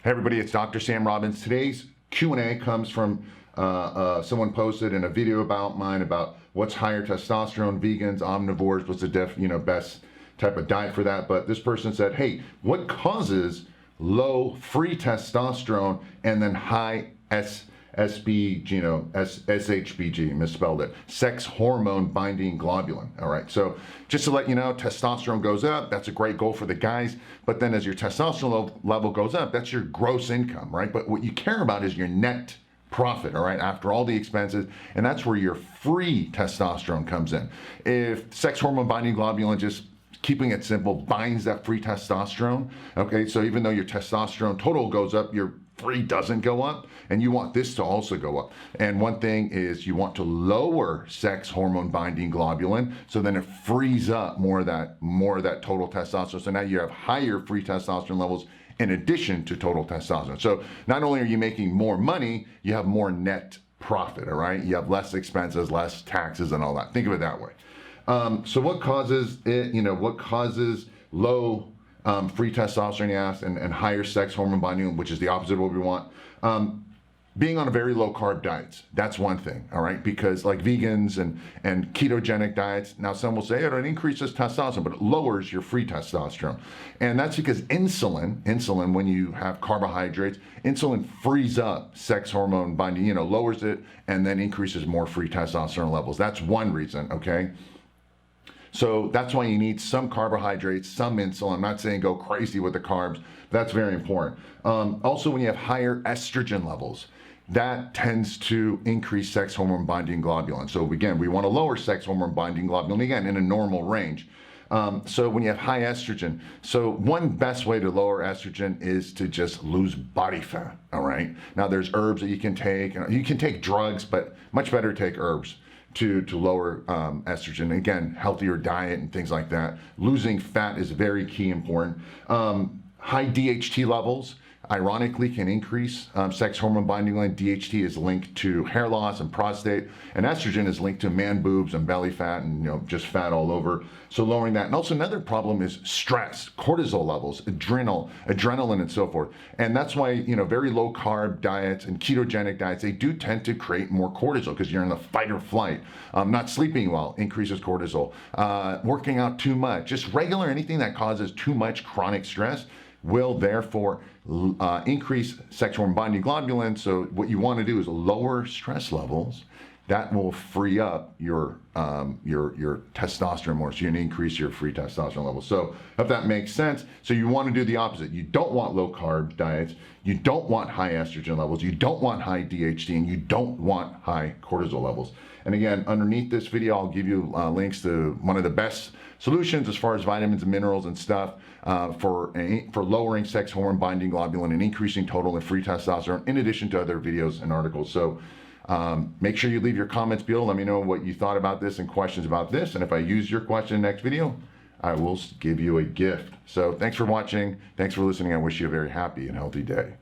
Hey everybody, it's Dr. Sam Robbins. Today's Q&A comes from someone posted in a video about mine about what's higher testosterone, vegans, omnivores, what's the best type of diet for that. But this person said, hey, what causes low free testosterone and then high SHBG, misspelled it, sex hormone binding globulin. All right, so just to let you know, testosterone goes up. That's a great goal for the guys. But then as your testosterone level goes up, that's your gross income, right? But what you care about is your net profit, all right, after all the expenses, and that's where your free testosterone comes in. If sex hormone binding globulin, just keeping it simple, binds that free testosterone, okay, so even though your testosterone total goes up, your free doesn't go up, and you want this to also go up. And one thing is you want to lower sex hormone binding globulin, so then it frees up more of that total testosterone. So now you have higher free testosterone levels in addition to total testosterone. So not only are you making more money, you have more net profit, all right? You have less expenses, less taxes and all that. Think of it that way. So what causes it, what causes low free testosterone, you asked, and higher sex hormone binding, which is the opposite of what we want. Being on a very low carb diets, that's one thing, all right? Because like vegans and ketogenic diets, now some will say it increases testosterone, but it lowers your free testosterone. And that's because insulin, when you have carbohydrates, insulin frees up sex hormone binding, lowers it and then increases more free testosterone levels. That's one reason, okay? So that's why you need some carbohydrates, some insulin. I'm not saying go crazy with the carbs, but that's very important. Also, when you have higher estrogen levels, that tends to increase sex hormone binding globulin. So again, we want to lower sex hormone binding globulin, again, in a normal range. So when you have high estrogen, so one best way to lower estrogen is to just lose body fat, all right? Now there's herbs that you can take. You can take drugs, but much better to take herbs to lower estrogen. Again, healthier diet and things like that. Losing fat is very key important. High DHT levels, ironically, can increase sex hormone binding globulin. DHT is linked to hair loss and prostate, and estrogen is linked to man boobs and belly fat and just fat all over. So lowering that. And also another problem is stress, cortisol levels, adrenaline and so forth. And that's why very low carb diets and ketogenic diets, they do tend to create more cortisol because you're in the fight or flight. Not sleeping well increases cortisol. Working out too much, just anything that causes too much chronic stress will therefore increase sex hormone binding globulin. So what you want to do is lower stress levels. That will free up your testosterone more, so you're going to increase your free testosterone levels. So if that makes sense, so you want to do the opposite. You don't want low carb diets, you don't want high estrogen levels, you don't want high DHT, and you don't want high cortisol levels. And again, underneath this video, I'll give you links to one of the best solutions as far as vitamins and minerals and stuff for lowering sex hormone binding globulin and increasing total and free testosterone, in addition to other videos and articles. So make sure you leave your comments below. Let me know what you thought about this and questions about this. And if I use your question in the next video, I will give you a gift. So thanks for watching. Thanks for listening. I wish you a very happy and healthy day.